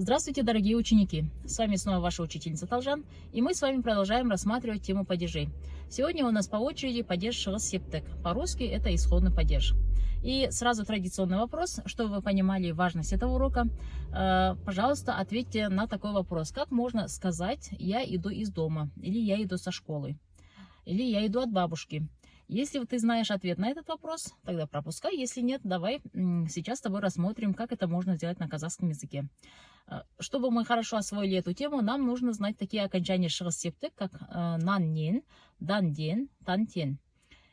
Здравствуйте, дорогие ученики! С вами снова ваша учительница Талжан, и мы с вами продолжаем рассматривать тему падежей. Сегодня у нас по очереди падеж шығыс септік. По-русски это исходный падеж. И сразу традиционный вопрос, чтобы вы понимали важность этого урока. Пожалуйста, ответьте на такой вопрос. Как можно сказать «я иду из дома» или «я иду со школы» или «я иду от бабушки»? Если ты знаешь ответ на этот вопрос, тогда пропускай. Если нет, давай сейчас с тобой рассмотрим, как это можно сделать на казахском языке. Чтобы мы хорошо освоили эту тему, нам нужно знать такие окончания шығыс септік, как нан-нен, дан-ден, тан-тен.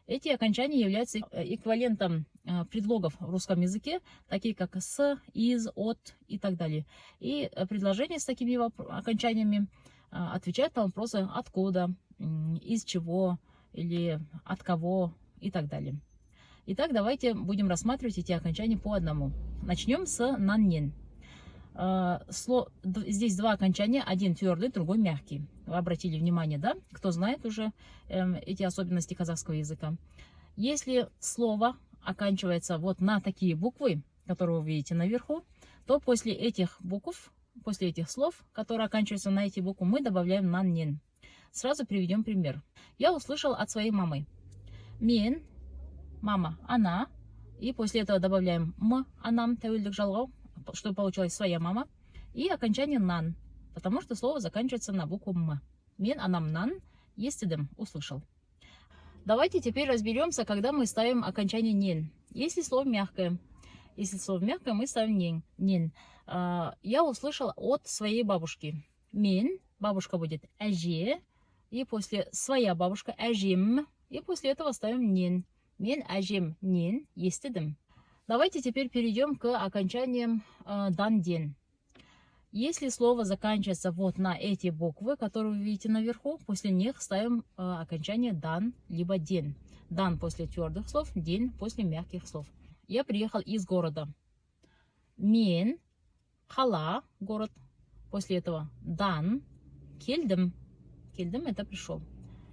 Эти окончания являются эквивалентом предлогов в русском языке, такие как с, из, от и так далее. И предложения с такими окончаниями отвечают на вопросы «откуда», «из чего», или от кого и так далее. Итак, давайте будем рассматривать эти окончания по одному. Начнем с нан-нен. Здесь два окончания, один твердый, другой мягкий. Вы обратили внимание, да? Кто знает уже эти особенности казахского языка. Если слово оканчивается вот на такие буквы, которые вы видите наверху, то после этих букв, после этих слов, которые оканчиваются на эти буквы, мы добавляем нан-нен. Сразу приведем пример. Я услышал от своей мамы. Мен, мама, она. И после этого добавляем м, анам, тәуелдік жалғау, что получилось своя мама. И окончание нан, потому что слово заканчивается на букву м. Мен, анам, нан, естедім, услышал. Давайте теперь разберемся, когда мы ставим окончание нен. Если слово мягкое, мы ставим нен. Я услышал от своей бабушки. Мен, бабушка будет әже. И после своя бабушка әжем. И после этого ставим нен. Мен әжем нен естедім. Давайте теперь перейдем к окончаниям дан-ден. Если слово заканчивается вот на эти буквы, которые вы видите наверху, после них ставим окончание дан, либо ден. Дан после твердых слов, ден после мягких слов. Я приехал из города. Мен, қала, город. После этого дан, келдім. Келдім это пришел.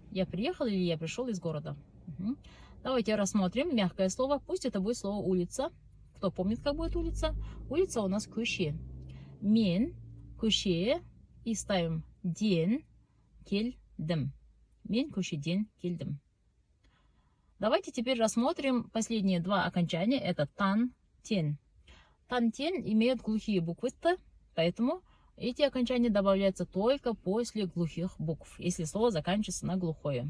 Я приехал или я пришел из города. Угу. Давайте рассмотрим мягкое слово. Пусть это будет слово улица. Кто помнит, как будет улица? Улица у нас көше. Мен, көше. И ставим ден, келдім. Мен, көшеден, келдім. Давайте теперь рассмотрим последние два окончания. Это тан, тен. Тан-тен имеют глухие буквы Т, поэтому эти окончания добавляются только после глухих букв, если слово заканчивается на глухое.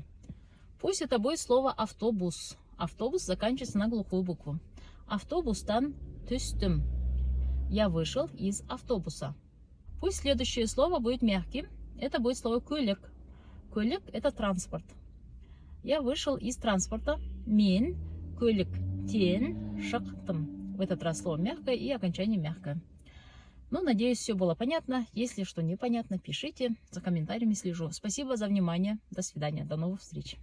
Пусть это будет слово автобус. Автобус заканчивается на глухую букву. Автобустан түстім. Я вышел из автобуса. Пусть следующее слово будет мягким. Это будет слово көлік. Көлік это транспорт. Я вышел из транспорта. Мен көліктен шықтым. В этот раз слово мягкое и окончание мягкое. Ну, надеюсь, все было понятно. Если что непонятно, пишите. За комментариями слежу. Спасибо за внимание. До свидания. До новых встреч.